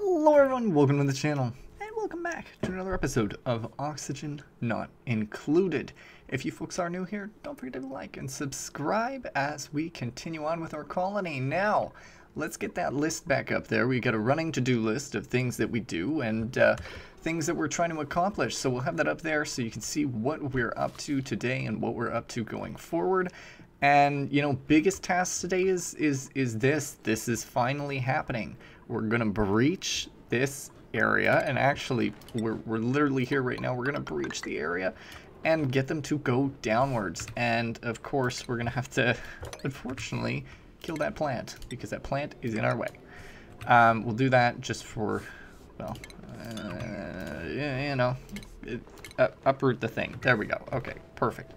Hello everyone, welcome to the channel, and welcome back to another episode of Oxygen Not Included. If you folks are new here, don't forget to like and subscribe as we continue on with our colony. Now, let's get that list back up there. We got a running to-do list of things that we do and things that we're trying to accomplish. So we'll have that up there so you can see what we're up to today and what we're up to going forward. And, you know, biggest task today is this. This is finally happening. We're going to breach this area, and actually, we're literally here right now. We're going to breach the area and get them to go downwards. And, of course, we're going to have to, unfortunately, kill that plant, because that plant is in our way. We'll do that just for, well, you know, uproot the thing. There we go. Okay, perfect.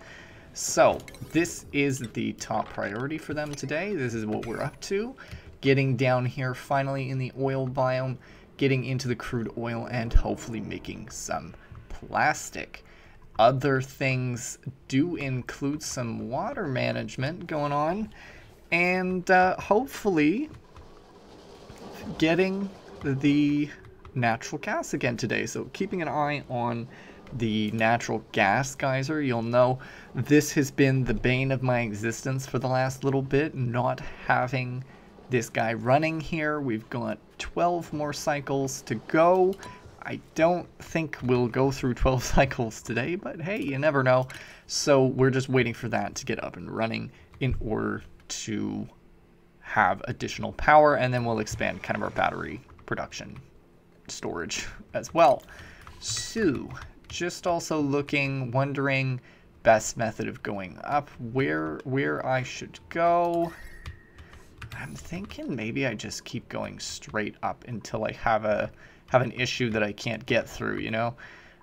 So, this is the top priority for them today. This is what we're up to. Getting down here finally in the oil biome, getting into the crude oil, and hopefully making some plastic. Other things do include some water management going on, and hopefully getting the natural gas again today. So keeping an eye on the natural gas geyser. You'll know this has been the bane of my existence for the last little bit, not having this guy running here. We've got 12 more cycles to go. I don't think we'll go through 12 cycles today, but hey, you never know. So we're just waiting for that to get up and running in order to have additional power, and then we'll expand kind of our battery production storage as well. So just also wondering best method of going up, where I should go. I'm thinking maybe I just keep going straight up until I have an issue that I can't get through, you know?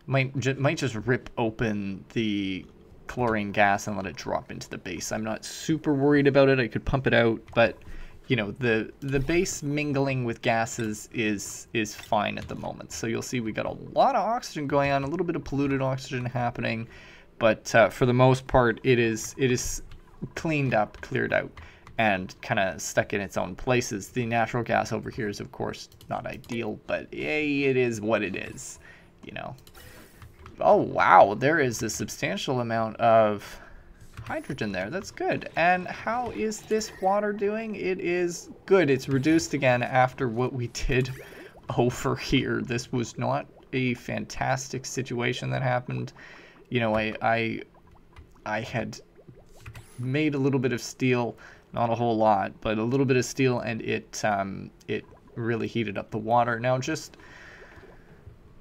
Might just rip open the chlorine gas and let it drop into the base. I'm not super worried about it. I could pump it out, but you know, the base mingling with gases is fine at the moment. So you'll see we got a lot of oxygen going on, a little bit of polluted oxygen happening, but for the most part it is cleaned up, cleared out, and kind of stuck in its own places. The natural gas over here is, of course, not ideal, but hey, it is what it is, you know. Oh, wow, there is a substantial amount of hydrogen there. That's good. And how is this water doing? It is good. It's reduced again after what we did over here. This was not a fantastic situation that happened. You know, I had made a little bit of steel, not a whole lot, but a little bit of steel, and it really heated up the water. Now, just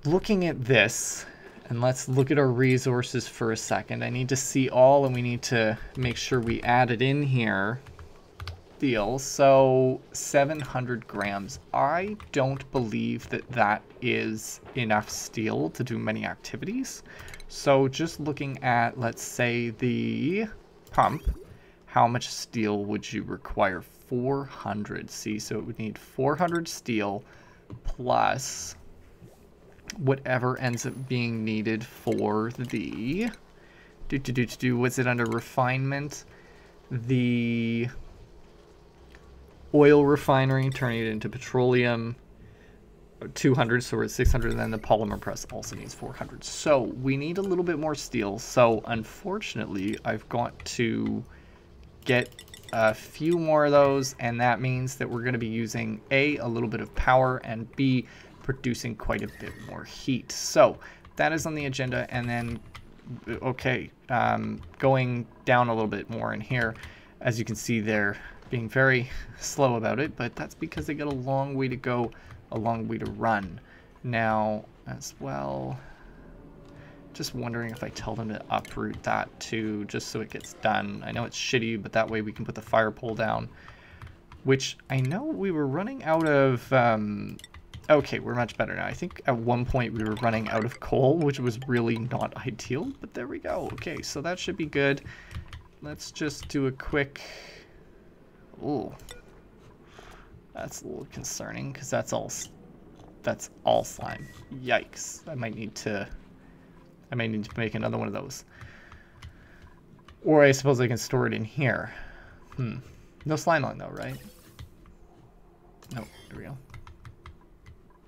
looking at this, and let's look at our resources for a second. I need to see all, and we need to make sure we add it in here. Steel, so 700 grams. I don't believe that is enough steel to do many activities. So just looking at, let's say, the pump, how much steel would you require? 400. See, so it would need 400 steel plus whatever ends up being needed for the what's it under refinement? The oil refinery, turning it into petroleum. 200, so we're at 600, and then the polymer press also needs 400. So we need a little bit more steel. So unfortunately, I've got to get a few more of those, and that means that we're going to be using a little bit of power, and B, producing quite a bit more heat. So that is on the agenda. And then okay, going down a little bit more in here, as you can see, they're being very slow about it, but that's because they got a long way to go, a long way to run. Now as well, just wondering if I tell them to uproot that too, just so it gets done. I know it's shitty, but that way we can put the fire pole down, which I know we were running out of okay, we're much better now. I think at one point we were running out of coal, which was really not ideal, but there we go. Okay, so that should be good. Let's just do a quick... Ooh. That's a little concerning, because that's all slime. Yikes. I might need to make another one of those. Or I suppose I can store it in here. No slime on though, right? Nope, there we go.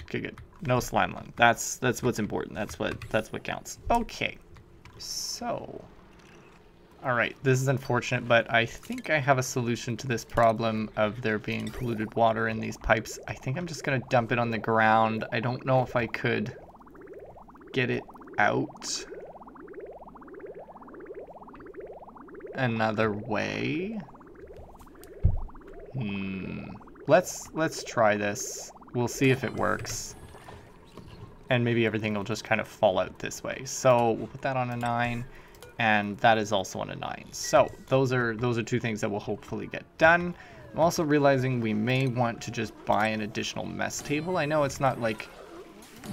Okay, good. No slime lung. That's what's important. That's what counts. Okay. So, all right. This is unfortunate, but I think I have a solution to this problem of there being polluted water in these pipes. I think I'm just gonna dump it on the ground. I don't know if I could get it out another way. Let's try this. We'll see if it works. And maybe everything will just kind of fall out this way. So we'll put that on a 9, and that is also on a 9. So those are two things that will hopefully get done. I'm also realizing we may want to just buy an additional mess table. I know it's not like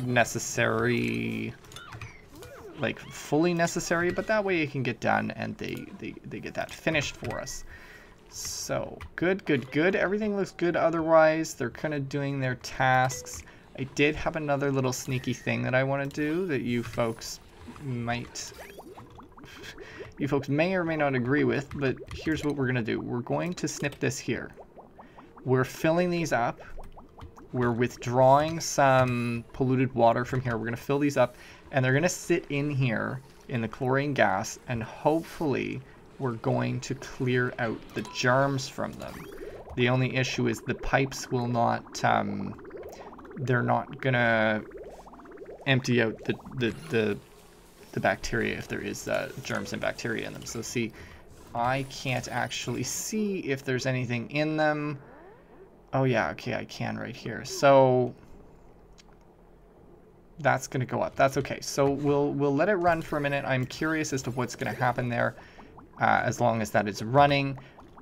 necessary, like fully necessary, but that way it can get done and they get that finished for us. So good, good, good. Everything looks good otherwise. They're kind of doing their tasks. I did have another little sneaky thing that I want to do that you folks may or may not agree with, but here's what we're going to do. We're going to snip this here. We're filling these up. We're withdrawing some polluted water from here. We're going to fill these up, and they're going to sit in here in the chlorine gas, and hopefully we're going to clear out the germs from them. The only issue is the pipes will not, they're not going to empty out the bacteria if there is germs and bacteria in them. So see, I can't actually see if there's anything in them. Oh yeah, okay, I can right here. So that's going to go up. That's okay. So we'll let it run for a minute. I'm curious as to what's going to happen there as long as that is running,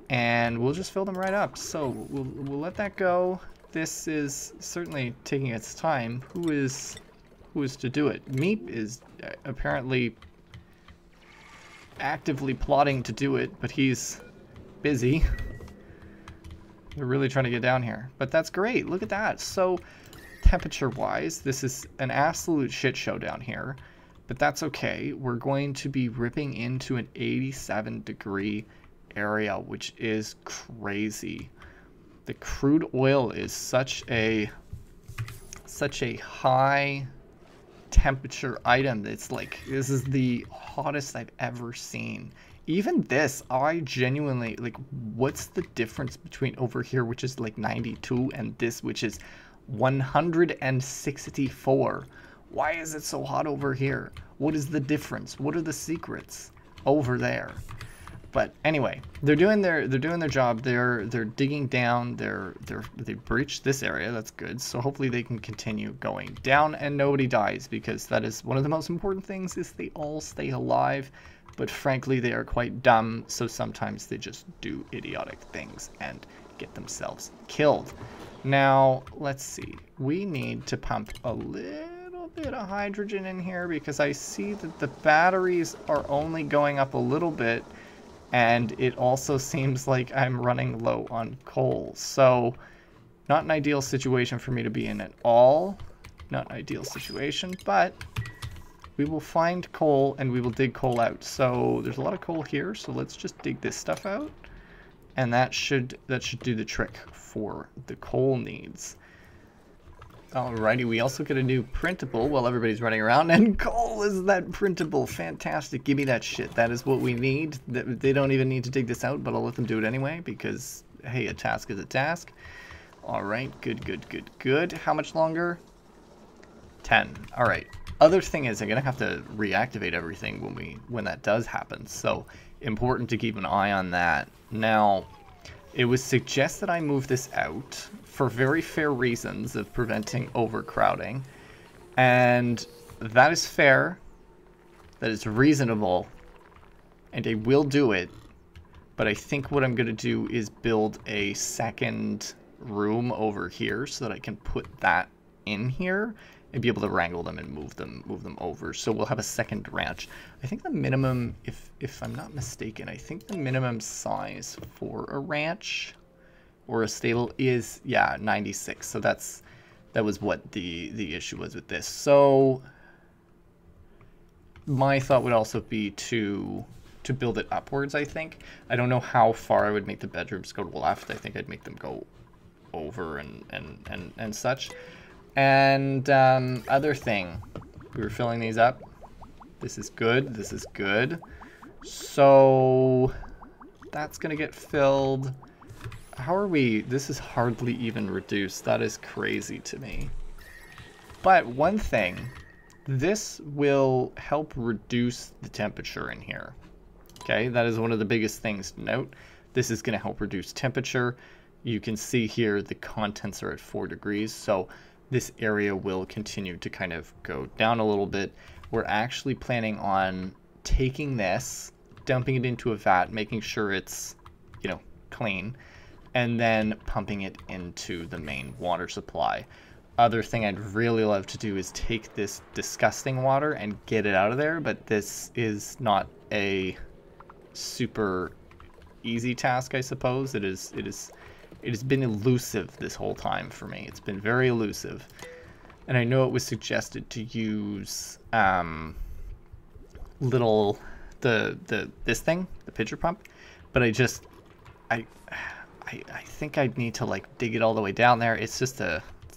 and we'll just fill them right up. So we'll let that go. This is certainly taking its time. Who is to do it? Meep is apparently actively plotting to do it, but he's busy. They're really trying to get down here, but that's great. Look at that. So temperature-wise, this is an absolute shit show down here, but that's okay. We're going to be ripping into an 87-degree area, which is crazy. The crude oil is such a high temperature item. It's like, this is the hottest I've ever seen. Even this, I genuinely, like, what's the difference between over here, which is like 92, and this, which is 164? Why is it so hot over here? What is the difference? What are the secrets over there? But anyway, they're doing their job. They're digging down. They breached this area. That's good. So hopefully they can continue going down and nobody dies, because that is one of the most important things, is they all stay alive. But frankly, they are quite dumb, so sometimes they just do idiotic things and get themselves killed. Now, let's see. We need to pump a little bit of hydrogen in here, because I see that the batteries are only going up a little bit, and it also seems like I'm running low on coal. So, not an ideal situation for me to be in at all. Not an ideal situation, but we will find coal and we will dig coal out. So there's a lot of coal here, so let's just dig this stuff out, and that should do the trick for the coal needs. Alrighty, we also get a new printable while everybody's running around, and coal is that printable. Fantastic, give me that shit. That is what we need. They don't even need to dig this out, but I'll let them do it anyway, because hey, a task is a task. Alright, good, good, good, good. How much longer? 10. Alright. Other thing is, I'm gonna have to reactivate everything when that does happen, so important to keep an eye on that. Now, it was suggested I move this out for very fair reasons of preventing overcrowding, and that is fair, that is reasonable, and I will do it. But I think what I'm gonna do is build a second room over here so that I can put that in here and be able to wrangle them and move them over. So we'll have a second ranch. I think the minimum, if I'm not mistaken, I think the minimum size for a ranch or a stable is, yeah, 96. So that was what the issue was with this. So my thought would also be to build it upwards, I think. I don't know how far I would make the bedrooms go to the left. I think I'd make them go over and such. And other thing, we were filling these up. This is good. This is good. So that's going to get filled. How are we? This is hardly even reduced. That is crazy to me. But one thing, this will help reduce the temperature in here. Okay, that is one of the biggest things to note. This is going to help reduce temperature. You can see here the contents are at 4 degrees, so this area will continue to kind of go down a little bit. We're actually planning on taking this, dumping it into a vat, making sure it's, you know, clean, and then pumping it into the main water supply. Other thing I'd really love to do is take this disgusting water and get it out of there, but this is not a super easy task, I suppose. It has been elusive this whole time for me. It's been very elusive. And I know it was suggested to use this thing, the pitcher pump, but I think I'd need to like dig it all the way down there. It's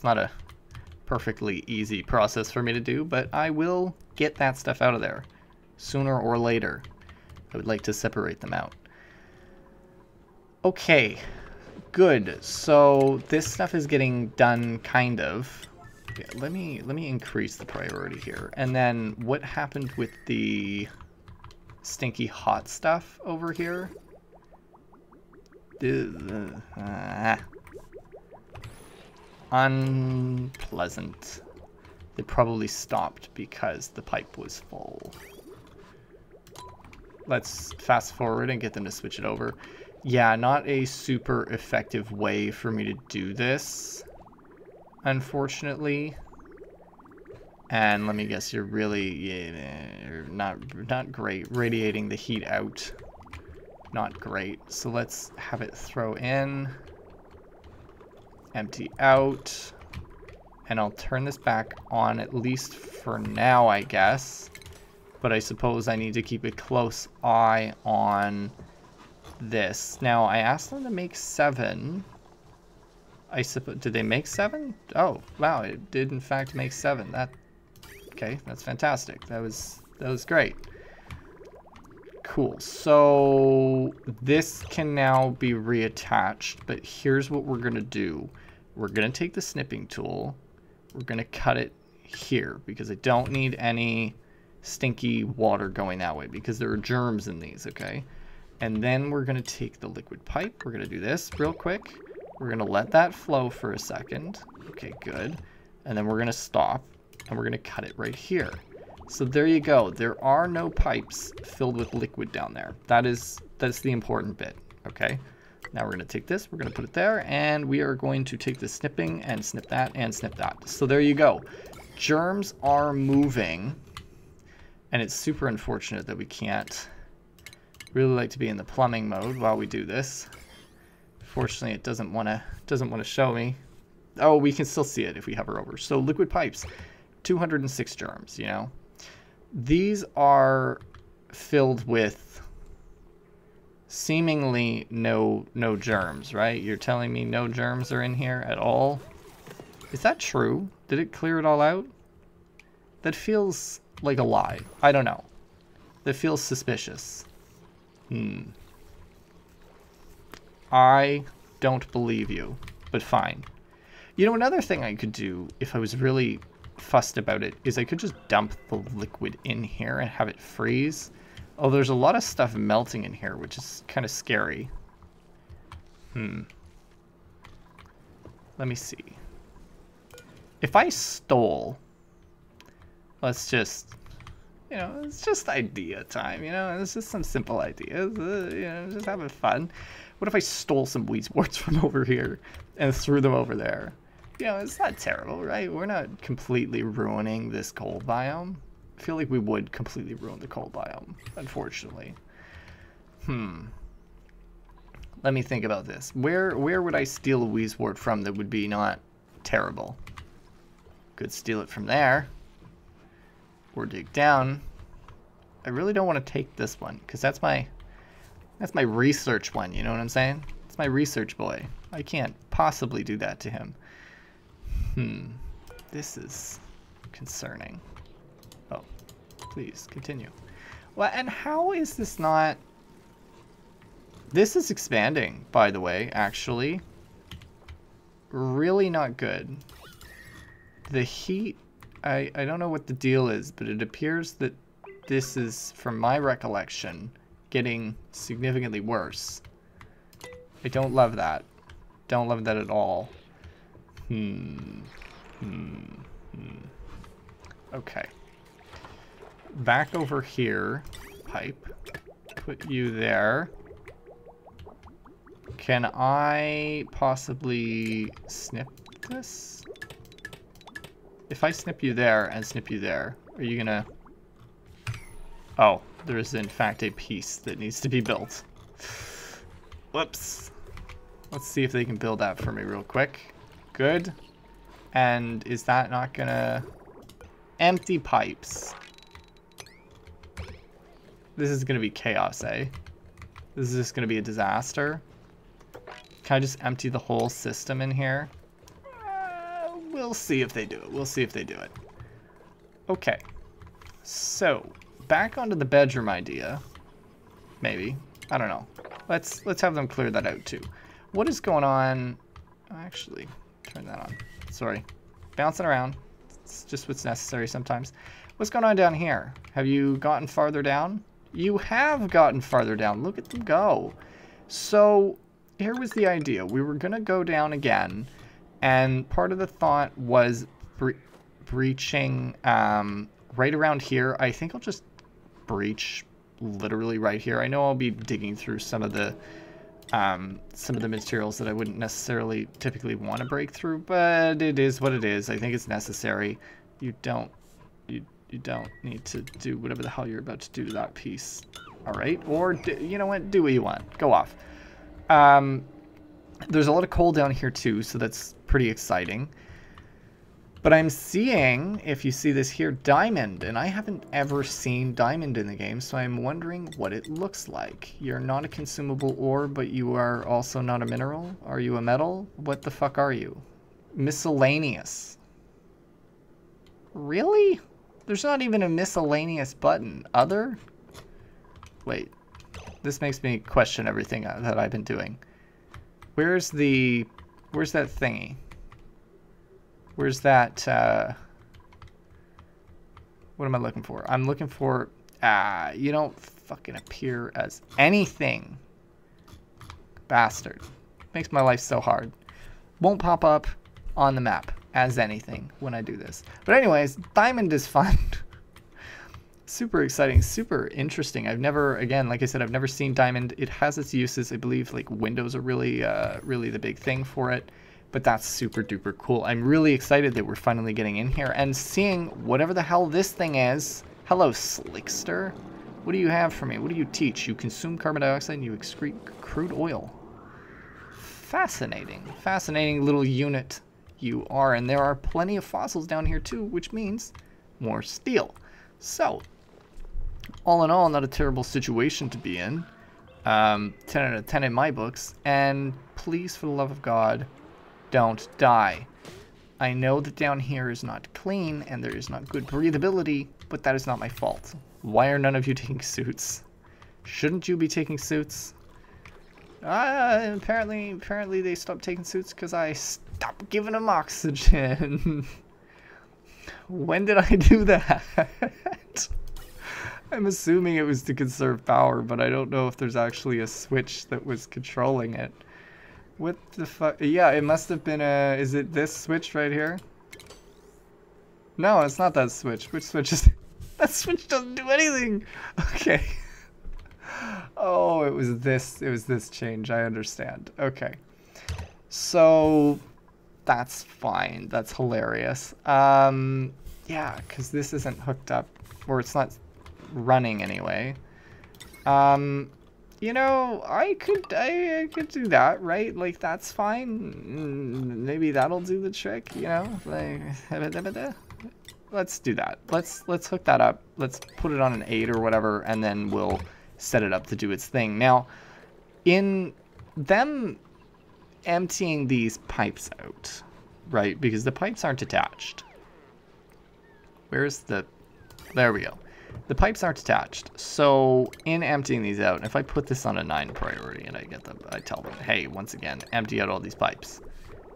not a perfectly easy process for me to do, but I will get that stuff out of there sooner or later. I would like to separate them out. Okay, good. So this stuff is getting done, kind of. Yeah, let me increase the priority here. And then what happened with the stinky hot stuff over here? Unpleasant. They probably stopped because the pipe was full. Let's fast forward and get them to switch it over. Yeah, not a super effective way for me to do this, unfortunately. And let me guess, you're really you're not great. Radiating the heat out, not great. So let's have it throw in, empty out, and I'll turn this back on at least for now, I guess. But I suppose I need to keep a close eye on this. Now, I asked them to make 7. I suppose, did they make 7? Oh, wow, it did in fact make 7. Okay, that's fantastic. That was great. Cool. So this can now be reattached, but here's what we're gonna do. We're gonna take the snipping tool. We're gonna cut it here because I don't need any stinky water going that way because there are germs in these, okay? And then we're going to take the liquid pipe. We're going to do this real quick. We're going to let that flow for a second. Okay, good. And then we're going to stop and we're going to cut it right here. So there you go. There are no pipes filled with liquid down there. That's the important bit, okay? Now we're going to take this, we're going to put it there, and we are going to take the snipping and snip that and snip that. So there you go. Germs are moving. And it's super unfortunate that we can't really like to be in the plumbing mode while we do this. Fortunately, it doesn't want to show me. Oh, we can still see it if we hover over. So liquid pipes, 206 germs, you know. These are filled with seemingly no germs, right? You're telling me no germs are in here at all? Is that true? Did it clear it all out? That feels like a lie. I don't know. That feels suspicious. I don't believe you, but fine. You know, another thing I could do if I was really fussed about it is I could just dump the liquid in here and have it freeze. Oh, there's a lot of stuff melting in here, which is kind of scary. Let me see. If I stole... Let's just, you know, it's just idea time, you know, it's just some simple ideas, you know, just having fun. What if I stole some weedsworts from over here and threw them over there? You know, it's not terrible, right? We're not completely ruining this cold biome. I feel like we would completely ruin the cold biome, unfortunately. Let me think about this. Where would I steal a weedswort from that would be not terrible? Could steal it from there. Or dig down. I really don't want to take this one because that's my research one, you know what I'm saying? It's my research boy. I can't possibly do that to him. This is concerning. Oh, please continue. Well, and how is this not... This is expanding, by the way, actually. Really not good. The heat, I don't know what the deal is, but it appears that this is, from my recollection, getting significantly worse. I don't love that. Don't love that at all. Okay. Back over here. Pipe. Put you there. Can I possibly snip this? If I snip you there and snip you there, are you gonna... Oh, there is in fact a piece that needs to be built. Whoops. Let's see if they can build that for me real quick. Good. And is that not gonna... Empty pipes. This is gonna be chaos, eh? This is just gonna be a disaster. Can I just empty the whole system in here? We'll see if they do it. We'll see if they do it. Okay. So, back onto the bedroom idea. Maybe. I don't know. Let's have them clear that out too. What is going on? Actually, turn that on. Sorry. Bouncing around. It's just what's necessary sometimes. What's going on down here? Have you gotten farther down? You have gotten farther down. Look at them go. So, here was the idea. We were going to go down again. And part of the thought was breaching right around here. I think I'll just breach literally right here. I know I'll be digging through some of the materials that I wouldn't necessarily typically want to break through, but it is what it is. I think it's necessary. You don't need to do whatever the hell you're about to do to that piece. All right, or you know what? Do what you want. Go off. There's a lot of coal down here too, so that's pretty exciting. But I'm seeing, if you see this here, diamond, and I haven't ever seen diamond in the game, so I'm wondering what it looks like. You're not a consumable ore, but you are also not a mineral? Are you a metal? What the fuck are you? Miscellaneous. Really? There's not even a miscellaneous button. Other? Wait. This makes me question everything that I've been doing. Where's that thingy? Where's that, what am I looking for? I'm looking for, you don't fucking appear as anything. Bastard. Makes my life so hard. Won't pop up on the map as anything when I do this. But anyways, diamond is fun. Super exciting, super interesting. I've never, again, like I said, I've never seen diamond. It has its uses. I believe like windows are really, really the big thing for it. But that's super duper cool. I'm really excited that we're finally getting in here and seeing whatever the hell this thing is. Hello, Slickster. What do you have for me? What do you teach? You consume carbon dioxide and you excrete crude oil. Fascinating. Fascinating little unit you are. And there are plenty of fossils down here too, which means more steel. So, all in all, not a terrible situation to be in. 10 out of 10 in my books. And please, for the love of God, don't die. I know that down here is not clean and there is not good breathability, but that is not my fault. Why are none of you taking suits? Shouldn't you be taking suits? Apparently they stopped taking suits because I stopped giving them oxygen. When did I do that? I'm assuming it was to conserve power, but I don't know if there's actually a switch that was controlling it. What the fuck? Yeah, it must have been a... Is it this switch right here? No, it's not that switch. Which switch is... That switch doesn't do anything! Okay. Oh, it was this change. I understand. Okay. So... That's fine. That's hilarious. Yeah, because this isn't hooked up. Or it's not running anyway. You know, I could do that, right? Like, that's fine. Maybe that'll do the trick, you know? Like, let's do that. Let's hook that up. Let's put it on an 8 or whatever, and then we'll set it up to do its thing. Now, in them emptying these pipes out, right? Because the pipes aren't attached. Where's the... There we go. The pipes aren't attached. So in emptying these out, if I put this on a 9 priority and I tell them, hey, once again, empty out all these pipes.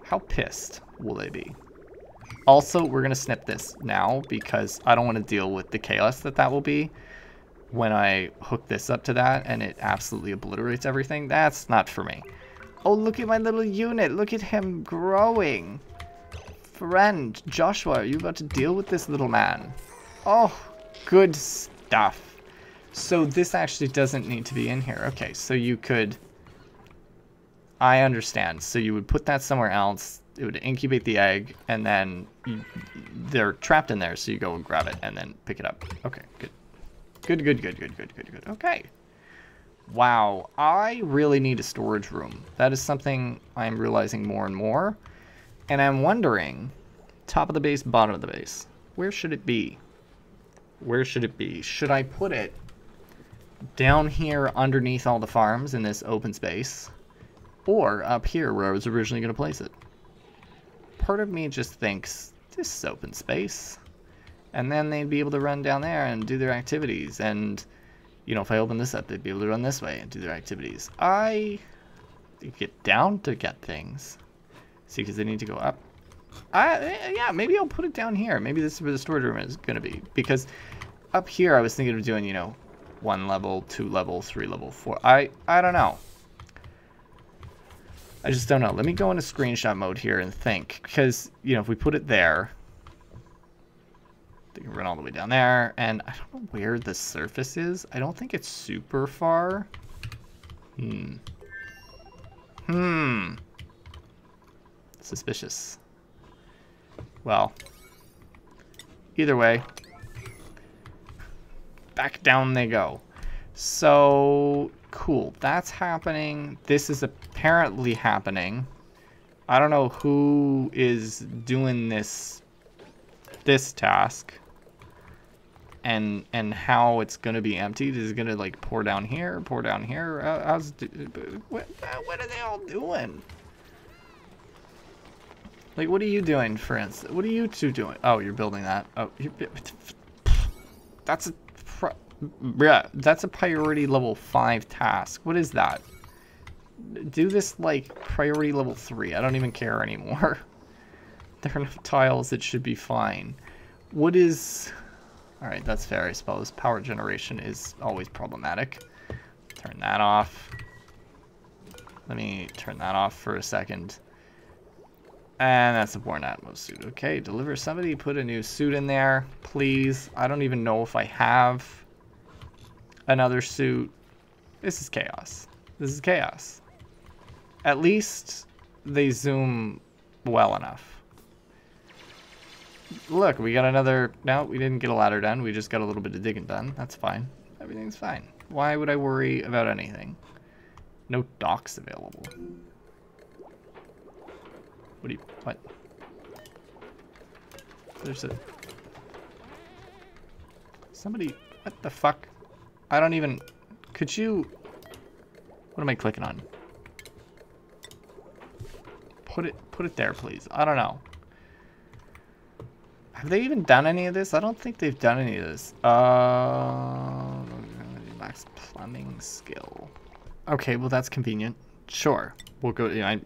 How pissed will they be? Also, we're going to snip this now because I don't want to deal with the chaos that will be when I hook this up to that and it absolutely obliterates everything. That's not for me. Oh, look at my little unit. Look at him growing. Friend, Joshua, are you about to deal with this little man? Oh, good stuff. So this actually doesn't need to be in here. Okay, so you could... I understand. So you would put that somewhere else. It would incubate the egg, and then they're trapped in there, so you go and grab it and then pick it up. Okay, good. Good. Okay. Wow, I really need a storage room. That is something I'm realizing more and more. And I'm wondering, top of the base, bottom of the base, where should it be? Where should it be? Should I put it down here underneath all the farms in this open space? Or up here where I was originally going to place it? Part of me just thinks, this is open space. And then they'd be able to run down there and do their activities. And, you know, if I open this up, they'd be able to run this way and do their activities. I get down to get things. See, because they need to go up. Yeah, maybe I'll put it down here. Maybe this is where the storage room is going to be. Because up here, I was thinking of doing, you know, 1 level, 2 level, 3 level, 4. I don't know. I just don't know. Let me go into screenshot mode here and think. Because, you know, if we put it there, they can run all the way down there. And I don't know where the surface is. I don't think it's super far. Suspicious. Well, either way, back down they go. So, cool. That's happening. This is apparently happening. I don't know who is doing this task and how it's going to be emptied. Is it going to, like, pour down here? What are they all doing? Like, what are you doing, for instance? What are you two doing? Oh, you're building that. Oh, that's a priority level 5 task. What is that? Do this, like, priority level 3. I don't even care anymore. There are enough tiles, it should be fine. What is... Alright, that's fair, I suppose. Power generation is always problematic. Turn that off. Let me turn that off for a second. And that's a Born Atmos suit. Okay, deliver somebody, put a new suit in there, please. I don't even know if I have another suit. This is chaos. This is chaos. At least they zoom well enough. Look, we got another... No, we didn't get a ladder done. We just got a little bit of digging done. That's fine. Everything's fine. Why would I worry about anything? No docks available. What? There's a... Somebody... What the fuck? I don't even... Could you... What am I clicking on? Put it there, please. I don't know. Have they even done any of this? I don't think they've done any of this. Max plumbing skill. Okay, well that's convenient. Sure. We'll go... You know,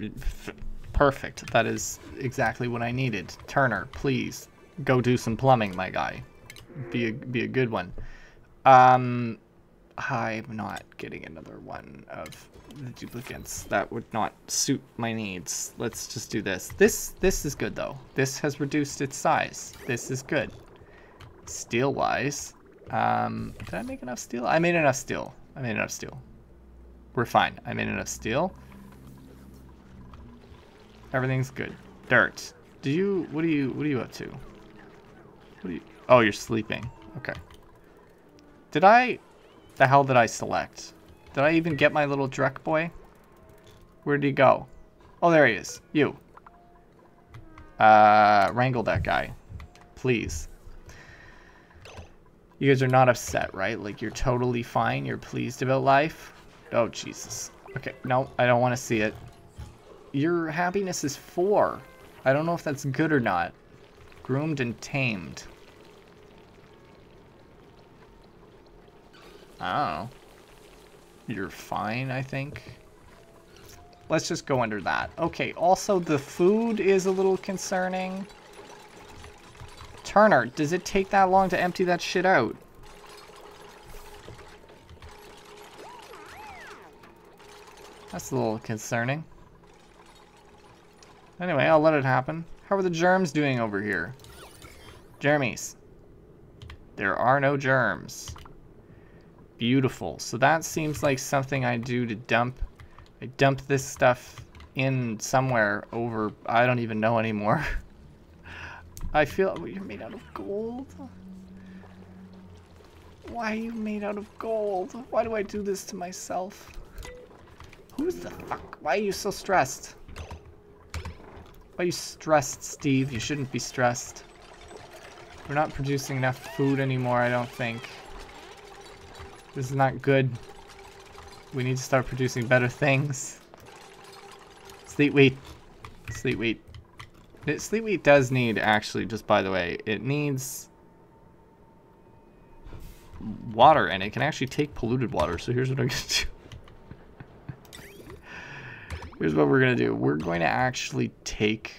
perfect. That is exactly what I needed. Turner, please go do some plumbing, my guy. Be a good one. I'm not getting another one of the duplicates. That would not suit my needs. Let's just do this. This is good though. This has reduced its size. This is good. Steel wise, did I make enough steel? I made enough steel. We're fine. I made enough steel. Everything's good. Dirt. What are you up to? Oh, you're sleeping. Okay. The hell did I select? Did I even get my little Drek boy? Where did he go? Oh, there he is. You. Wrangle that guy. Please. You guys are not upset, right? Like, you're totally fine. You're pleased about life. Oh, Jesus. Okay. No, I don't want to see it. Your happiness is 4. I don't know if that's good or not. Groomed and tamed. I don't know. You're fine, I think. Let's just go under that. Okay, also the food is a little concerning. Turner, does it take that long to empty that shit out? That's a little concerning. Anyway, I'll let it happen. How are the germs doing over here? Jeremy's. There are no germs. Beautiful. So that seems like something I do to dump. I dump this stuff in somewhere over, I don't even know anymore. I feel, you're made out of gold? Why are you made out of gold? Why do I do this to myself? Who's the fuck? Why are you so stressed? Why are you stressed, Steve? You shouldn't be stressed. We're not producing enough food anymore, I don't think. This is not good. We need to start producing better things. Sleet wheat. Sleet wheat. Sleet wheat does need, actually, just by the way, it needs water, and it can actually take polluted water. So here's what I'm going to do. Here's what we're going to do. We're going to actually take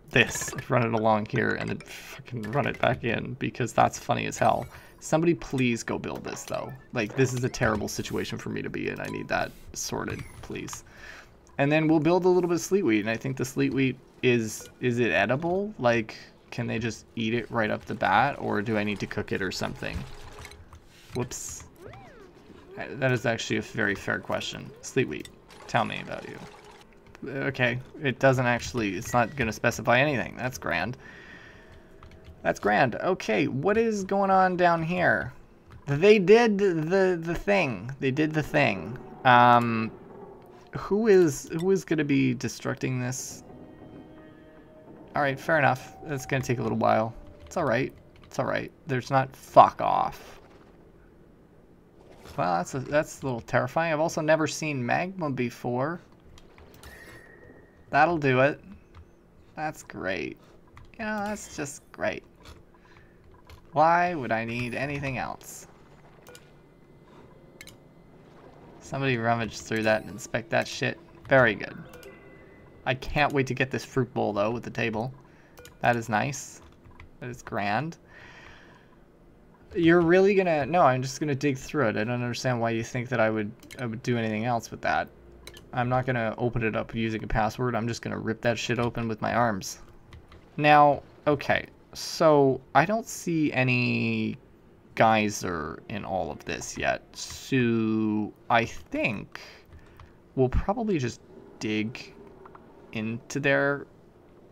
this, run it along here, and then fucking run it back in, because that's funny as hell. Somebody please go build this, though. Like, this is a terrible situation for me to be in. I need that sorted, please. And then we'll build a little bit of sleet wheat, and I think the sleet wheat is it edible? Like, can they just eat it right up the bat, or do I need to cook it or something? Whoops. That is actually a very fair question. Sleet wheat, tell me about you. Okay, it doesn't actually, it's not going to specify anything. That's grand. That's grand. Okay, what is going on down here? They did the thing. They did the thing. Who is going to be destructing this? All right, fair enough. It's going to take a little while. It's all right. It's all right. There's not fuck off. Well, that's a little terrifying. I've also never seen magma before. That'll do it. That's great. You know, that's just great. Why would I need anything else? Somebody rummage through that and inspect that shit. Very good. I can't wait to get this fruit bowl, though, with the table. That is nice. That is grand. You're really gonna... No, I'm just gonna dig through it. I don't understand why you think that I would do anything else with that. I'm not gonna open it up using a password. I'm just gonna rip that shit open with my arms. Now, okay. So, I don't see any Gyser in all of this yet. So, I think we'll probably just dig into there.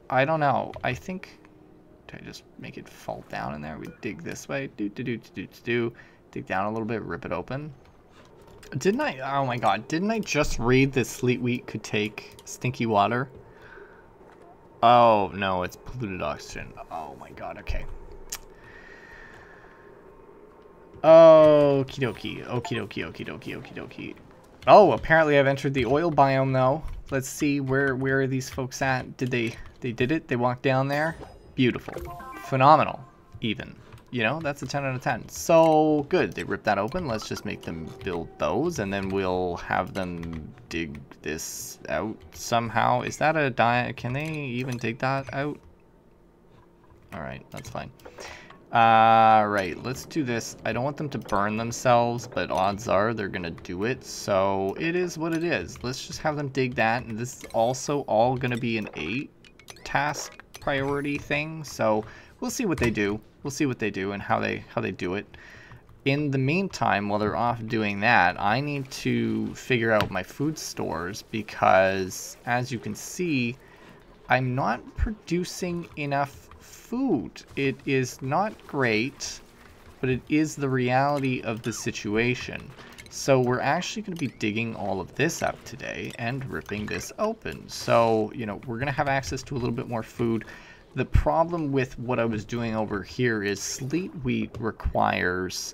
I don't know. I think, do I just make it fall down in there? We dig this way. Dig down a little bit, rip it open. Didn't I? Oh my god. Didn't I just read that sleet wheat could take stinky water? Oh, no. It's polluted oxygen. Oh my god. Okay. Okie dokie. Okie dokie. Okie dokie. Okie dokie. Oh, apparently I've entered the oil biome, though. Let's see, where are these folks at? Did they did it? They walked down there? Beautiful. Phenomenal, even. You know, that's a 10 out of 10. So, good. They ripped that open. Let's just make them build those, and then we'll have them dig this out somehow. Is that a can they even dig that out? Alright, that's fine. Right, let's do this. I don't want them to burn themselves, but odds are they're gonna do it, so it is what it is. Let's just have them dig that, and this is also all gonna be an 8-task priority thing, so we'll see what they do. We'll see what they do and how they do it. In the meantime, while they're off doing that, I need to figure out my food stores because, as you can see, I'm not producing enough food. It is not great, but it is the reality of the situation. So we're actually going to be digging all of this up today and ripping this open. So, you know, we're going to have access to a little bit more food. The problem with what I was doing over here is sleet wheat requires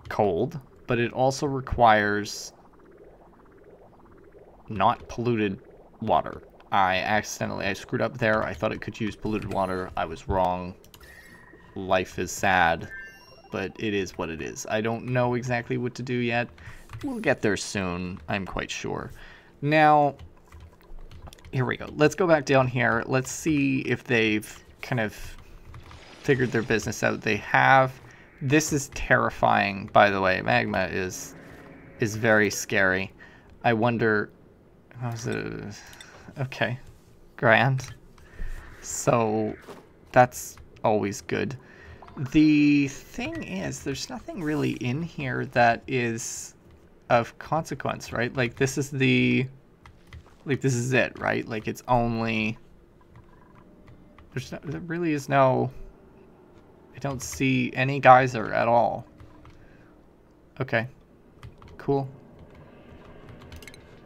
cold, but it also requires not polluted water. I screwed up there. I thought it could use polluted water. I was wrong. Life is sad. but it is what it is. I don't know exactly what to do yet. We'll get there soon, I'm quite sure. Now, here we go. Let's go back down here. Let's see if they've kind of figured their business out. They have. This is terrifying, by the way. Magma is very scary. I wonder... How's it? Okay. Grand. So, that's always good. The thing is, there's nothing really in here that is of consequence, right? Like, this is the... Like, this is it, right? Like, it's only... There really is no... I don't see any geyser at all. Okay. Cool.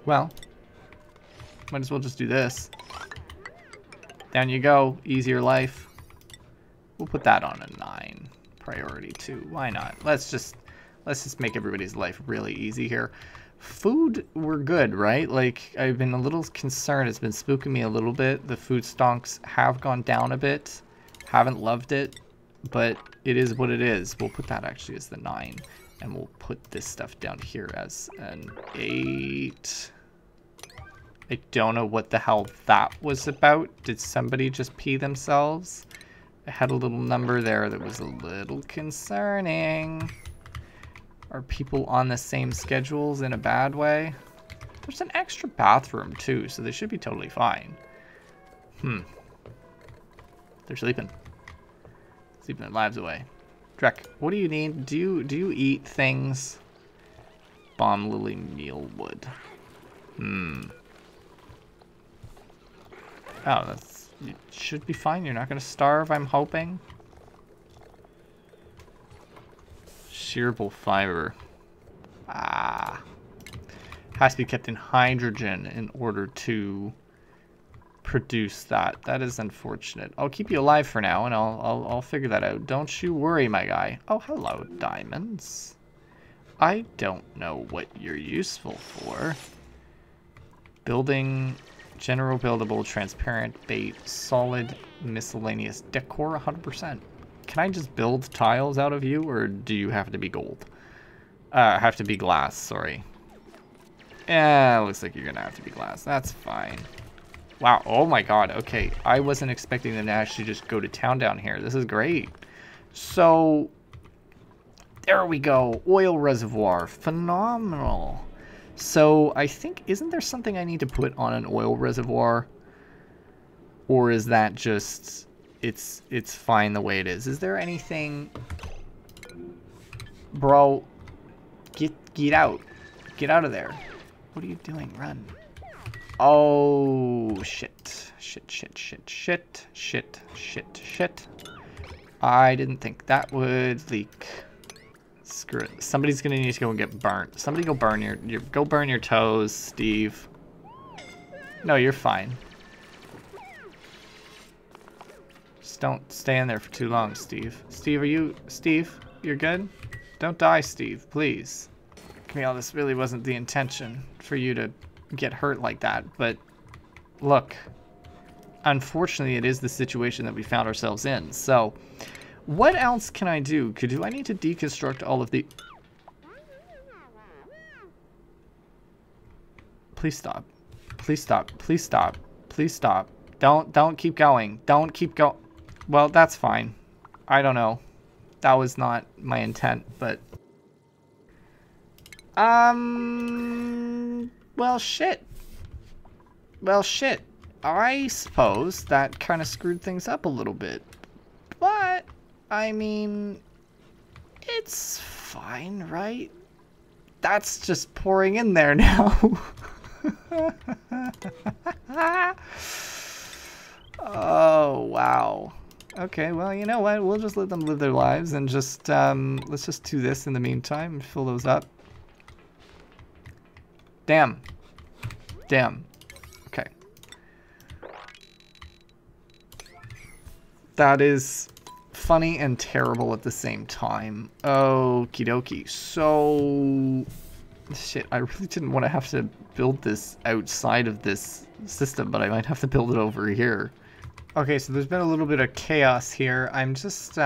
Well, might as well just do this. Down you go. Easier life. We'll put that on a 9. Priority 2. Why not? Let's just make everybody's life really easy here. Food, we're good, right? Like, I've been a little concerned. It's been spooking me a little bit. The food stonks have gone down a bit. Haven't loved it, but it is what it is. We'll put that actually as the 9. And we'll put this stuff down here as an 8. I don't know what the hell that was about. Did somebody just pee themselves? I had a little number there that was a little concerning. Are people on the same schedules in a bad way? There's an extra bathroom too, so they should be totally fine. They're sleeping. Sleeping their lives away. Drek, what do you need? Do you eat things? Bomb lily mealwood. Oh, that's... You should be fine. You're not going to starve, I'm hoping. Shearable fiber. Ah. Has to be kept in hydrogen in order to produce that. That is unfortunate. I'll keep you alive for now, and I'll figure that out. Don't you worry, my guy. Oh, hello, diamonds. I don't know what you're useful for. Building... General buildable, transparent, bait, solid, miscellaneous, decor 100%. Can I just build tiles out of you, or do you have to be gold? Have to be glass, sorry. Looks like you're gonna have to be glass. That's fine. Wow, oh my god, okay. I wasn't expecting them to actually just go to town down here. This is great. So, there we go. Oil reservoir, phenomenal. So, I think, isn't there something I need to put on an oil reservoir? Or is that just, it's fine the way it is? Is there anything... Bro, get out. Get out of there. What are you doing? Run. Oh, shit. Shit. I didn't think that would leak. Screw it. Somebody's gonna need to go and get burnt. Somebody go burn your toes, Steve. No, you're fine. Just don't stay in there for too long, Steve. Steve, you're good? Don't die, Steve, please. Camille, this really wasn't the intention for you to get hurt like that, but look, unfortunately it is the situation that we found ourselves in. So, what else can I do? Do I need to deconstruct all of the... Please stop. Please stop. Please stop. Please stop. Don't keep going. Don't keep going. Well, that's fine. I don't know. That was not my intent, but... Well, shit. Well, shit. I suppose that kind of screwed things up a little bit. But... I mean, it's fine, right? That's just pouring in there now. Oh, wow. Okay, well, you know what? We'll just let them live their lives and just, let's just do this in the meantime and fill those up. Damn. Okay. That is... funny and terrible at the same time. Okie dokie. So, shit, I really didn't want to have to build this outside of this system, but I might have to build it over here. Okay, so there's been a little bit of chaos here. I'm just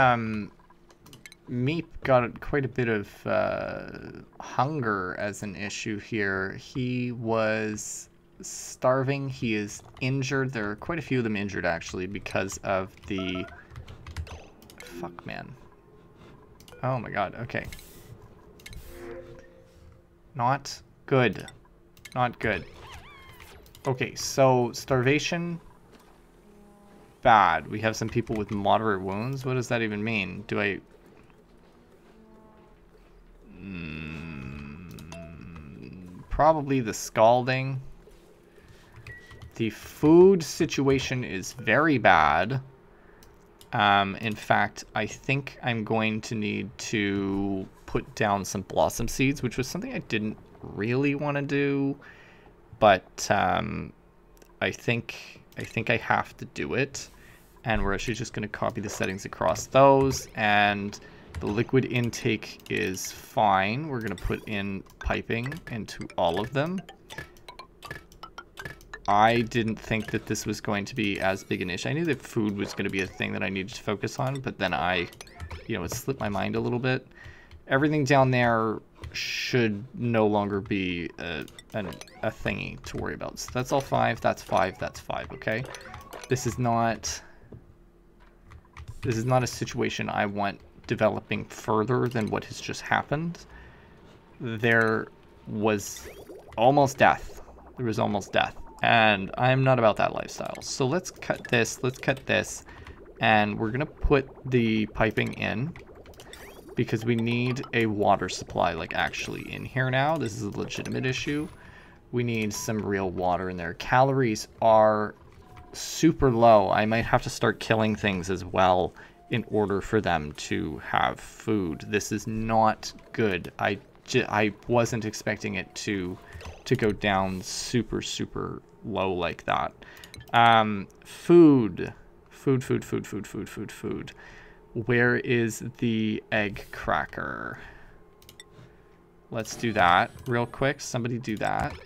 Meep got quite a bit of hunger as an issue here. He was starving. He is injured. There are quite a few of them injured, actually, because of the... Fuck, man. Oh, my God. Okay. Not good. Not good. Okay, so starvation... Bad. We have some people with moderate wounds. What does that even mean? Do I... Probably the scalding. The food situation is very bad. In fact, I think I'm going to need to put down some blossom seeds, which was something I didn't really want to do, but I think I have to do it. And we're actually just going to copy the settings across those, and the liquid intake is fine. We're going to put in piping into all of them. I didn't think that this was going to be as big an issue. I knew that food was going to be a thing that I needed to focus on, but then it slipped my mind a little bit. Everything down there should no longer be a thingy to worry about. So that's all 5, that's 5, that's 5, okay? This is not a situation I want developing further than what has just happened. There was almost death. There was almost death. And I'm not about that lifestyle. So let's cut this, and we're going to put the piping in because we need a water supply, like, actually in here now. This is a legitimate issue. We need some real water in there. Calories are super low. I might have to start killing things as well in order for them to have food. This is not good. I wasn't expecting it to go down super low like that. Food. Where is the egg cracker? Let's do that real quick. Somebody do that.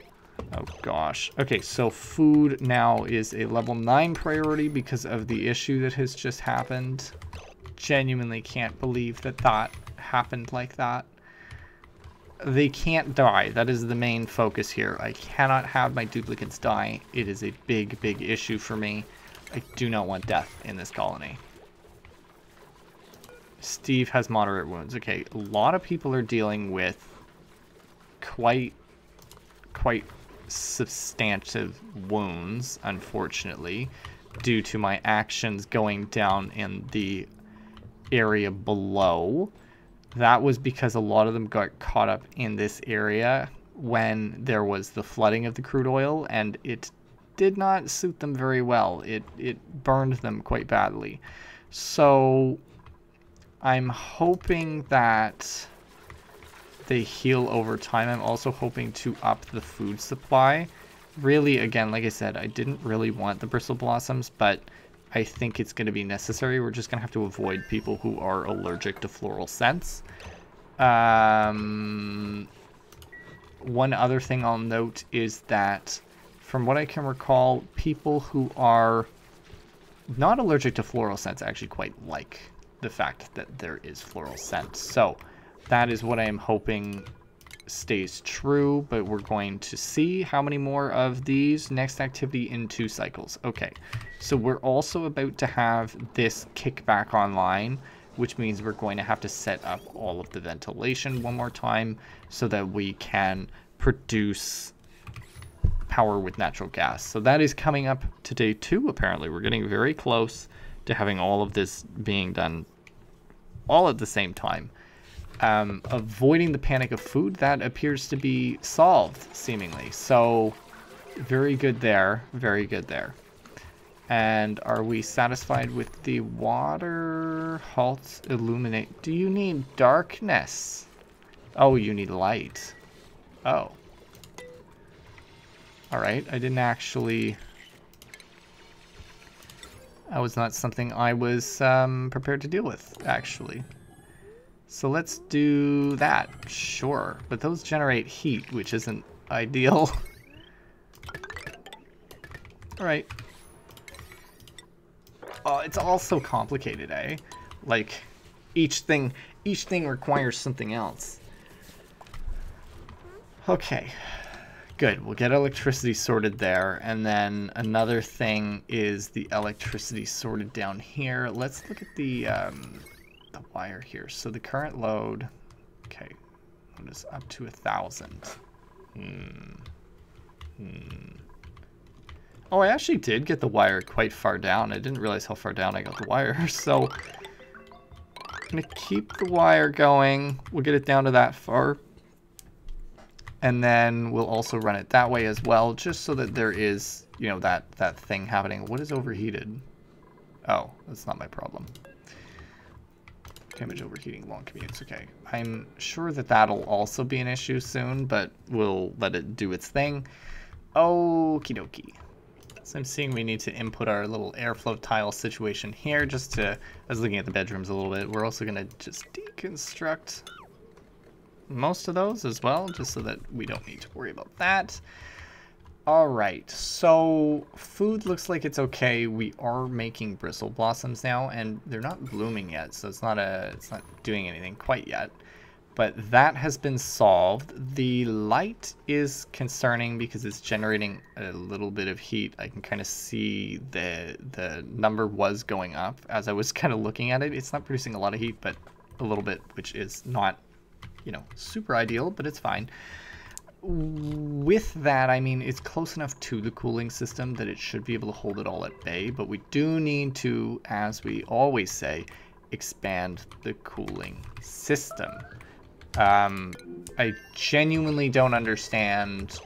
Oh gosh. Okay, so food now is a level 9 priority because of the issue that has just happened. Genuinely can't believe that happened like that. They can't die. That is the main focus here. I cannot have my duplicates die. It is a big issue for me. I do not want death in this colony. Steve has moderate wounds. Okay, a lot of people are dealing with quite substantive wounds, unfortunately, due to my actions going down in the area below. That was because a lot of them got caught up in this area when there was the flooding of the crude oil, and it did not suit them very well. It burned them quite badly. So I'm hoping that they heal over time. I'm also hoping to up the food supply. Really, again, like I said, I didn't really want the bristle blossoms, but I think it's going to be necessary. We're just going to have to avoid people who are allergic to floral scents. One other thing I'll note is that, from what I can recall, people who are not allergic to floral scents actually quite like the fact that there is floral scent. So that is what I am hoping stays true, but we're going to see how many more of these. Next activity in 2 cycles. Okay, so we're also about to have this kick back online, which means we're going to have to set up all of the ventilation one more time so that we can produce power with natural gas. So that is coming up to day 2, apparently. We're getting very close to having all of this being done all at the same time. Avoiding the panic of food, that appears to be solved, seemingly. So, very good there. Very good there. And are we satisfied with the water? Halt, illuminate. Do you need darkness? Oh, you need light. Oh. Alright, I didn't actually... That was not something I was prepared to deal with, actually. So let's do that, sure. But those generate heat, which isn't ideal. Alright. Oh, it's all so complicated, eh? Like, each thing requires something else. Okay, good. We'll get electricity sorted there, and then another thing is the electricity sorted down here. Let's look at the wire here. So the current load, okay, what is up to 1,000? Oh, I actually did get the wire quite far down. I didn't realize how far down I got the wire. So I'm gonna keep the wire going. We'll get it down to that far. And then we'll also run it that way as well, just so that there is, you know, that thing happening. What is overheated? Oh, that's not my problem. Damage overheating, long commutes. Okay, I'm sure that that'll also be an issue soon, but we'll let it do its thing. Okie dokie. So I'm seeing we need to input our little airflow tile situation here, just to, I was looking at the bedrooms a little bit. We're also gonna just deconstruct most of those as well, just so that we don't need to worry about that. All right, so food looks like it's okay. We are making bristle blossoms now, and they're not blooming yet, so it's not doing anything quite yet. But that has been solved. The light is concerning because it's generating a little bit of heat. I can kind of see the number was going up as I was kind of looking at it. It's not producing a lot of heat, but a little bit, which is not, you know, super ideal, but it's fine. With that, I mean, it's close enough to the cooling system that it should be able to hold it all at bay, but we do need to, as we always say, expand the cooling system. I genuinely don't understand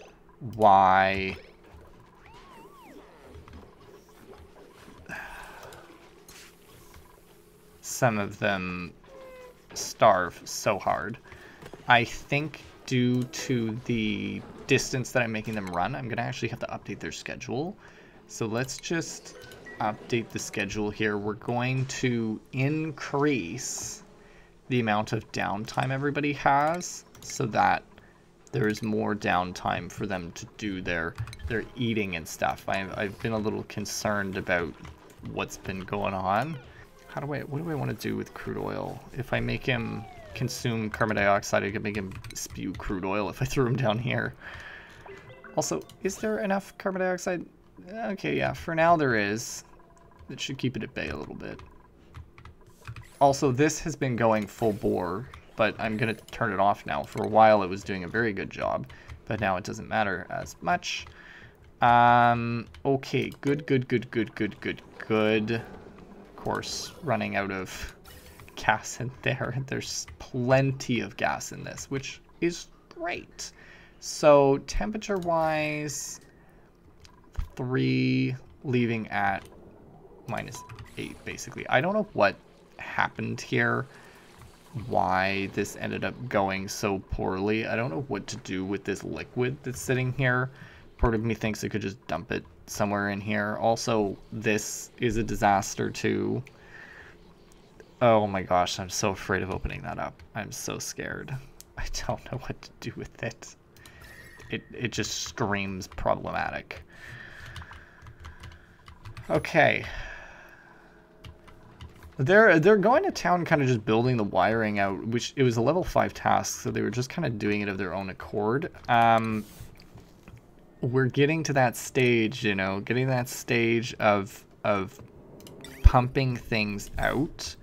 why some of them starve so hard. I think due to the distance that I'm making them run, I'm gonna actually have to update their schedule. So let's just update the schedule here. We're going to increase the amount of downtime everybody has so that there is more downtime for them to do their eating and stuff. I've been a little concerned about what's been going on. What do I want to do with crude oil? If I make him consume carbon dioxide, I could make him spew crude oil if I threw him down here. Also, is there enough carbon dioxide? Okay, yeah, for now there is. That should keep it at bay a little bit. Also, this has been going full bore, but I'm going to turn it off now. For a while, it was doing a very good job, but now it doesn't matter as much. Okay, good. Of course, running out of gas in there. There's plenty of gas in this, which is great. So, temperature-wise, 3, leaving at -8, basically. I don't know what happened here, why this ended up going so poorly. I don't know what to do with this liquid that's sitting here. Part of me thinks I could just dump it somewhere in here. Also, this is a disaster too. Oh my gosh, I'm so afraid of opening that up. I'm so scared. I don't know what to do with it. It just screams problematic. Okay. They're going to town kind of just building the wiring out, which it was a level 5 task, so they were just kind of doing it of their own accord. We're getting to that stage, you know, getting that stage of pumping things out.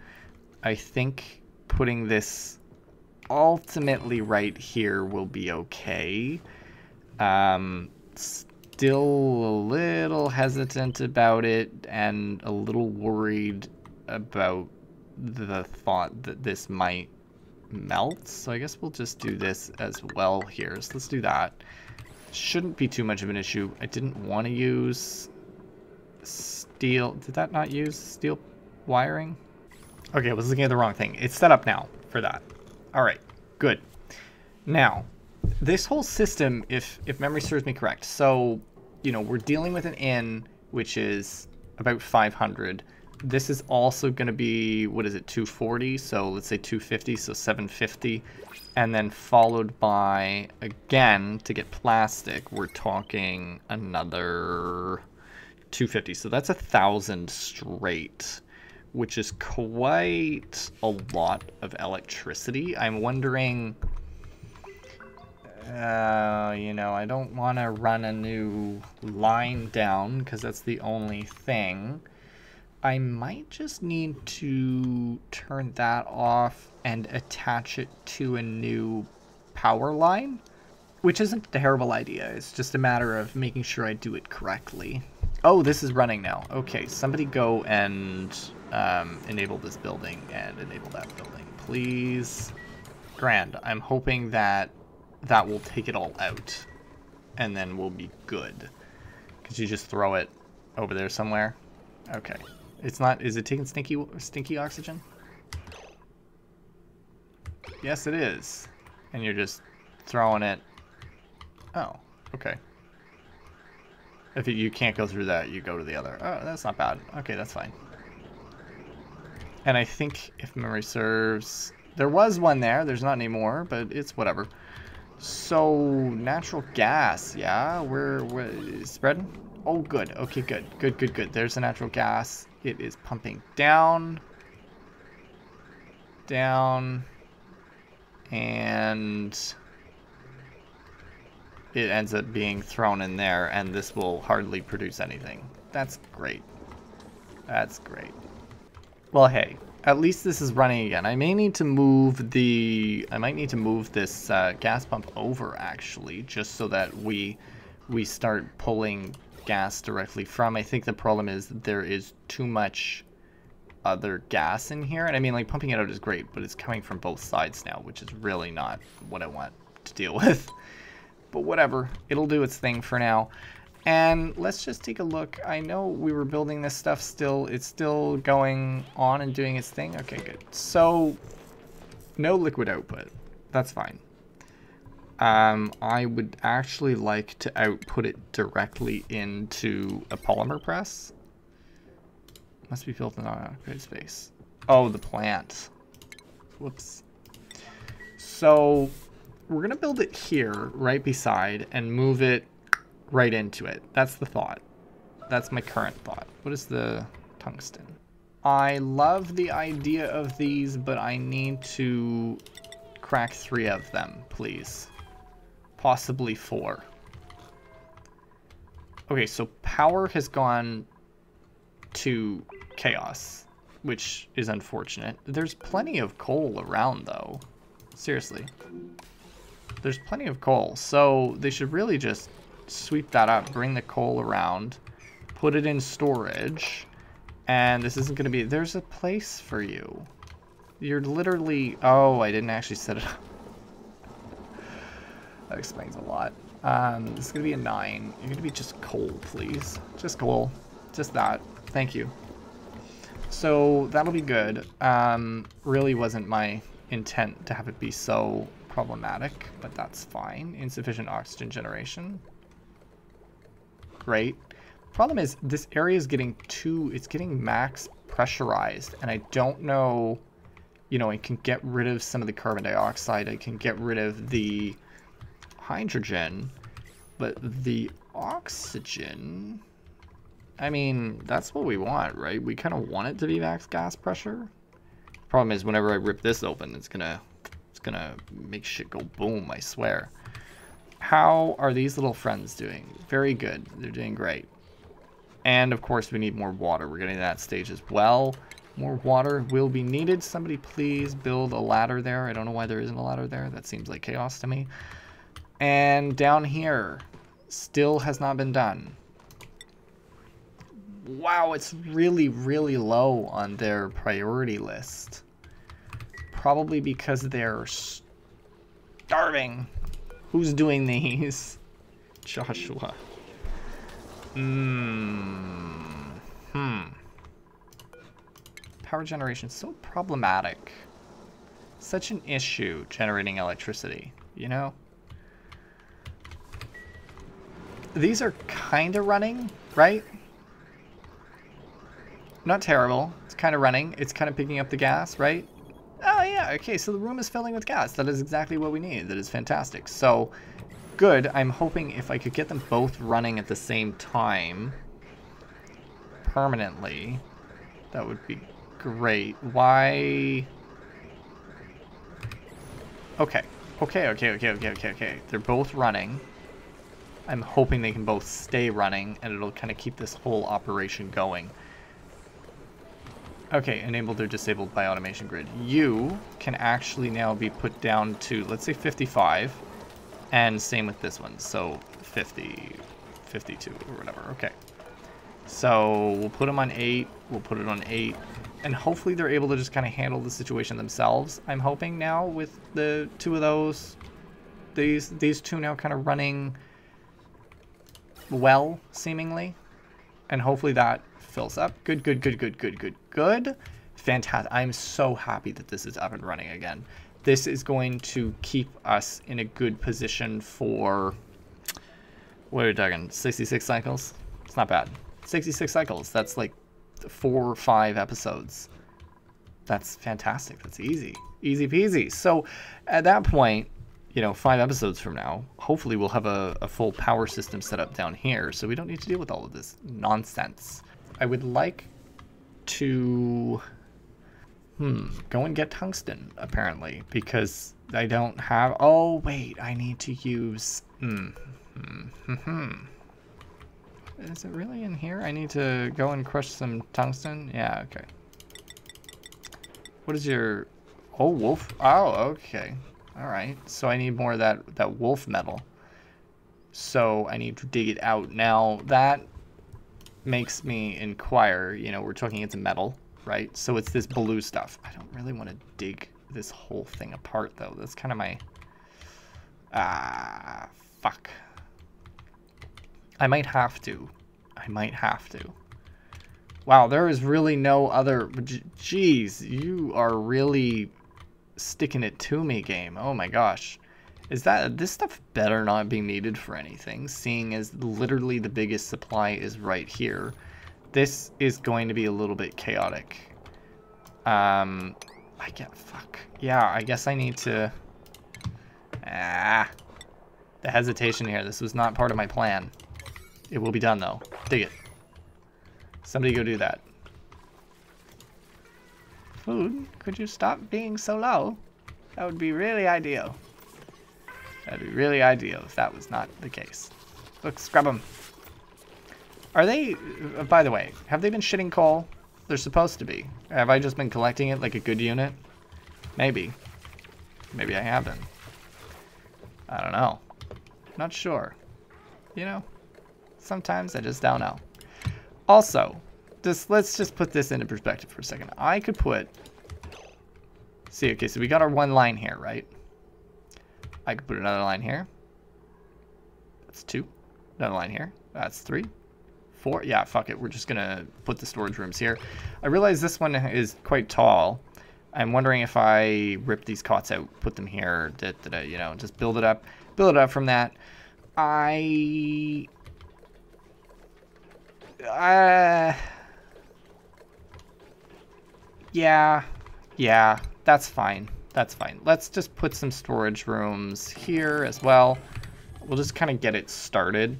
I think putting this ultimately right here will be okay. Still a little hesitant about it and a little worried about the thought that this might melt. So I guess we'll just do this as well here. So let's do that. Shouldn't be too much of an issue. I didn't want to use steel. Did that not use steel wiring? Okay, I was looking at the wrong thing. It's set up now for that. All right, good. Now, this whole system, if memory serves me correct, so, you know, we're dealing with an inn, which is about 500. This is also going to be, what is it, 240? So let's say 250, so 750. And then followed by, again, to get plastic, we're talking another 250. So that's 1,000 straight, which is quite a lot of electricity. I'm wondering, you know, I don't want to run a new line down because that's the only thing. I might just need to turn that off and attach it to a new power line, which isn't a terrible idea. It's just a matter of making sure I do it correctly. Oh, this is running now. Okay, somebody go and enable this building and enable that building, please. Grand. I'm hoping that that will take it all out and then we'll be good. Could you just throw it over there somewhere? Okay. It's not, is it taking stinky oxygen? Yes, it is. And you're just throwing it. Oh, okay. If you can't go through that, you go to the other. Oh, that's not bad. Okay, that's fine. And I think, if memory serves, there was one there. There's not anymore, but it's whatever. So, natural gas, yeah? We're spreading? Oh, good. Okay, good. Good. There's the natural gas. It is pumping down. Down. And it ends up being thrown in there, and this will hardly produce anything. That's great. That's great. Well, hey, at least this is running again. I may need to move the... I might need to move this gas pump over, actually, just so that we start pulling gas directly from. I think the problem is that there is too much other gas in here. And I mean, like, pumping it out is great, but it's coming from both sides now, which is really not what I want to deal with. But whatever, it'll do its thing for now. And let's just take a look. I know we were building this stuff still. It's still going on and doing its thing. Okay, good. So, no liquid output. That's fine. I would actually like to output it directly into a polymer press. Must be built in a grid space. Oh, the plant. Whoops. So, we're going to build it here, right beside, and move it right into it. That's the thought. That's my current thought. What is the tungsten? I love the idea of these, but I need to crack 3 of them, please. Possibly 4. Okay, so power has gone to chaos, which is unfortunate. There's plenty of coal around, though. Seriously. There's plenty of coal, so they should really just sweep that up, bring the coal around, put it in storage, and this isn't going to be... There's a place for you. You're literally... Oh, I didn't actually set it up. That explains a lot. This is going to be a 9. You're going to be just coal, please. Just coal. Just that. Thank you. So, that'll be good. Really wasn't my intent to have it be so problematic, but that's fine. Insufficient oxygen generation. Great. Problem is, this area is getting it's getting max pressurized, and I don't know, you know, I can get rid of some of the carbon dioxide, I can get rid of the hydrogen, but the oxygen, I mean, that's what we want, right? We kind of want it to be max gas pressure. Problem is, whenever I rip this open, it's gonna make shit go boom, I swear. How are these little friends doing? Very good. They're doing great. And of course we need more water. We're getting to that stage as well. More water will be needed. Somebody please build a ladder there. I don't know why there isn't a ladder there. That seems like chaos to me. And down here, still has not been done. Wow, it's really, really low on their priority list. Probably because they're starving. Who's doing these? Joshua. Power generation, so problematic. Such an issue generating electricity, you know? These are kind of running, right? Not terrible. It's kind of running. It's kind of picking up the gas, right? Oh, yeah. Okay, so the room is filling with gas. That is exactly what we need. That is fantastic. So, good. I'm hoping if I could get them both running at the same time permanently, that would be great. Why? Okay. Okay. They're both running. I'm hoping they can both stay running, and it'll kind of keep this whole operation going. Okay, enabled or disabled by automation grid. You can actually now be put down to, let's say 55, and same with this one. So 50, 52 or whatever. Okay. So we'll put them on 8. We'll put it on 8. And hopefully they're able to just kind of handle the situation themselves. I'm hoping now with the two of those, these two now kind of running well, seemingly. And hopefully that fills up. Good. Fantastic. I'm so happy that this is up and running again. This is going to keep us in a good position for, what are we talking, 66 cycles? It's not bad. 66 cycles. That's like 4 or 5 episodes. That's fantastic. That's easy. Easy peasy. So at that point, you know, 5 episodes from now, hopefully we'll have a full power system set up down here, so we don't need to deal with all of this nonsense. I would like to go and get tungsten, apparently, because I don't have... Oh, wait, I need to use... Is it really in here? I need to go and crush some tungsten? Yeah, okay. What is your... Oh, wolf. Oh, okay. All right. So I need more of that wolf metal. So I need to dig it out. Now, that makes me inquire. You know, we're talking it's a metal, right? So it's this blue stuff. I don't really want to dig this whole thing apart, though. That's kind of my... fuck. I might have to. Wow, there is really no other... Jeez, you are really sticking it to me, game. Oh my gosh. This stuff better not be needed for anything, seeing as literally the biggest supply is right here. This is going to be a little bit chaotic. Fuck. Yeah, I guess I need to... The hesitation here. This was not part of my plan. It will be done, though. Dig it. Somebody go do that. Food, could you stop being so low? That would be really ideal. That'd be really ideal if that was not the case. Look, scrub them. Are they... by the way, have they been shitting coal? They're supposed to be. Have I just been collecting it like a good unit? Maybe. Maybe I haven't. I don't know. Not sure. You know? Sometimes I just don't know. Also, let's just put this into perspective for a second. I could put... See, okay, so we got our one line here, right? I could put another line here. That's 2. Another line here. That's 3. 4. Yeah, fuck it. We're just going to put the storage rooms here. I realize this one is quite tall. I'm wondering if I rip these cots out, put them here, you know, just build it up from that. Yeah, that's fine. That's fine. Let's just put some storage rooms here as well. We'll just kind of get it started.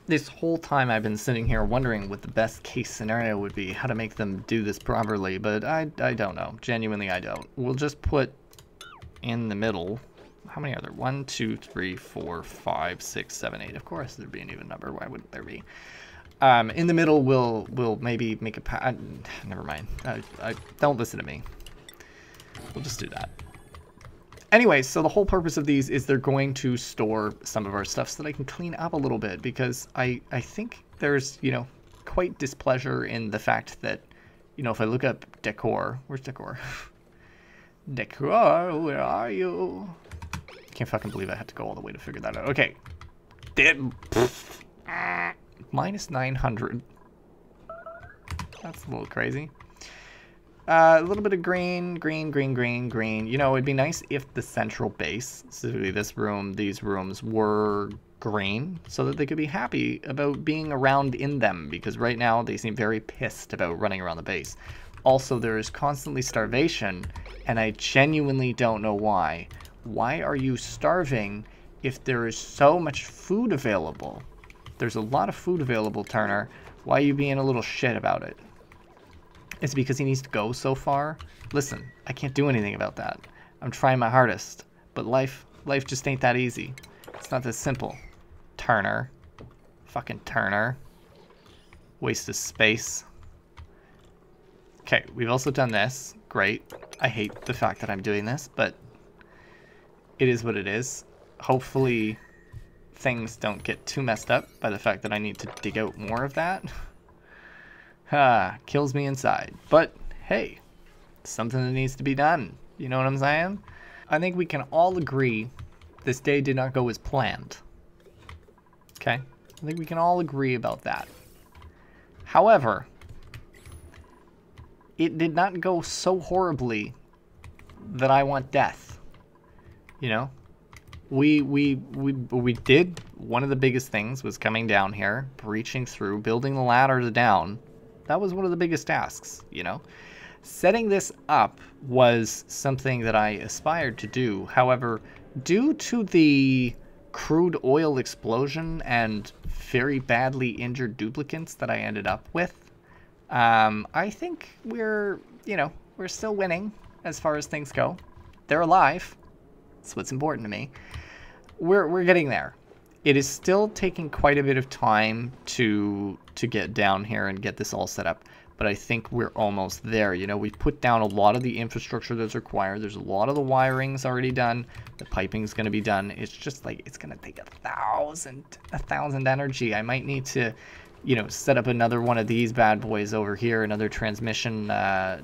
This whole time I've been sitting here wondering what the best case scenario would be, how to make them do this properly, but I don't know. Genuinely, I don't. We'll just put in the middle. How many are there? 1, 2, 3, 4, 5, 6, 7, 8. Of course, there'd be an even number. Why wouldn't there be? In the middle, we'll maybe make a never mind. I don't listen to me. We'll just do that. Anyway, so the whole purpose of these is they're going to store some of our stuff so that I can clean up a little bit, because I think there's, you know, quite displeasure in the fact that, you know, if I look up decor, where's decor? Decor, where are you? Can't fucking believe I had to go all the way to figure that out. Okay. Minus 900. That's a little crazy. A little bit of green. You know, it'd be nice if the central base, specifically this room, these rooms, were green so that they could be happy about being around in them, because right now they seem very pissed about running around the base. Also, there is constantly starvation, and I genuinely don't know why. Why are you starving if there is so much food available? There's a lot of food available, Turner. Why are you being a little shit about it? It's because he needs to go so far. Listen, I can't do anything about that. I'm trying my hardest, but life just ain't that easy. It's not that simple. Turner. Fucking Turner. Waste of space. Okay, we've also done this. Great. I hate the fact that I'm doing this, but it is what it is. Hopefully things don't get too messed up by the fact that I need to dig out more of that. Kills me inside. But hey, something that needs to be done. You know what I'm saying? I think we can all agree this day did not go as planned. Okay? I think we can all agree about that. However, it did not go so horribly that I want death. You know? We did, one of the biggest things was coming down here, breaching through, building the ladders down. That was one of the biggest tasks, you know? Setting this up was something that I aspired to do. However, due to the crude oil explosion and very badly injured duplicates that I ended up with, I think we're still winning as far as things go. They're alive. That's what's important to me. We're getting there. It is still taking quite a bit of time to get down here and get this all set up, but I think we're almost there. You know, we've put down a lot of the infrastructure that's required. There's a lot of the wiring's already done. The piping's going to be done. It's just like, it's going to take a thousand energy. I might need to, you know, set up another one of these bad boys over here, another transmission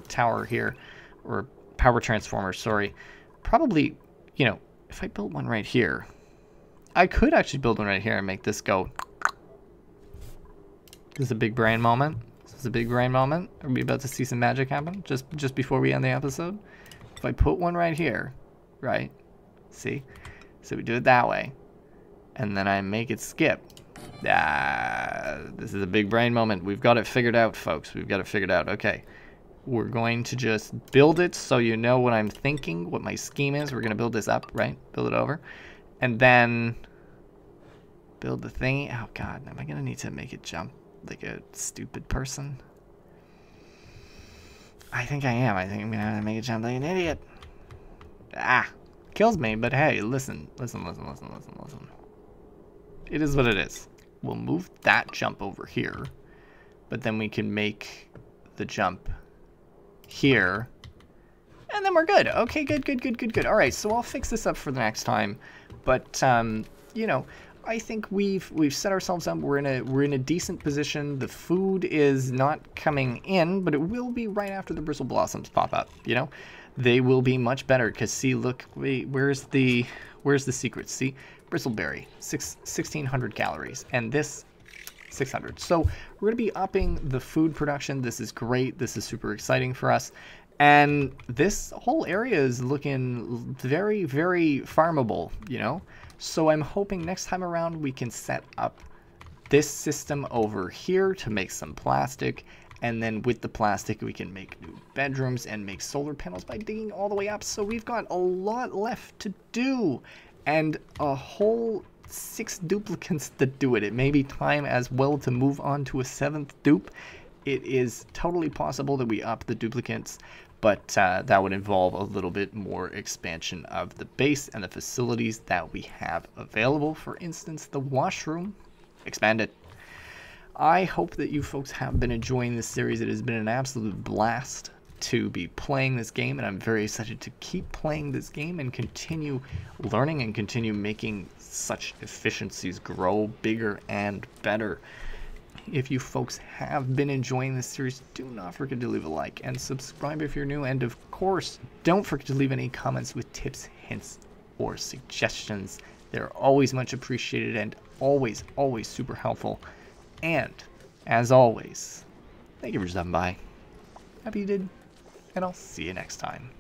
tower here, or power transformer, sorry. Probably, you know, if I build one right here, I could actually build one right here and make this go. This is a big brain moment. This is a big brain moment. Are we about to see some magic happen just before we end the episode? If I put one right here, right? See? So we do it that way. And then I make it skip. This is a big brain moment. We've got it figured out, folks. We've got it figured out. Okay. We're going to just build it so you know what I'm thinking, what my scheme is. We're going to build this up, right? Build it over. And then build the thingy. Oh, God. Am I going to need to make it jump like a stupid person? I think I am. I think I'm going to have to make it jump like an idiot. Kills me, but hey, listen. It is what it is. We'll move that jump over here, but then we can make the jump here, and then we're good. Okay, good. All right, so I'll fix this up for the next time. But you know, I think we've set ourselves up. We're in a decent position. The food is not coming in, but it will be right after the bristle blossoms pop up. You know, they will be much better. Cause see, look, wait, where's the secret? See, bristleberry, 1600 calories, and this 600. So we're gonna be upping the food production. This is great. This is super exciting for us. And this whole area is looking very, very farmable, you know? So I'm hoping next time around we can set up this system over here to make some plastic. And then with the plastic, we can make new bedrooms and make solar panels by digging all the way up. So we've got a lot left to do and a whole 6 duplicates to do it. It may be time as well to move on to a 7th dupe. It is totally possible that we up the duplicates, but that would involve a little bit more expansion of the base and the facilities that we have available. For instance, the washroom, expand it. I hope that you folks have been enjoying this series. It has been an absolute blast to be playing this game, and I'm very excited to keep playing this game and continue learning and continue making such efficiencies grow bigger and better. If you folks have been enjoying this series, do not forget to leave a like and subscribe if you're new, and of course don't forget to leave any comments with tips, hints, or suggestions. They're always much appreciated and always super helpful. And as always, thank you for stopping by. Happy you did, and I'll see you next time.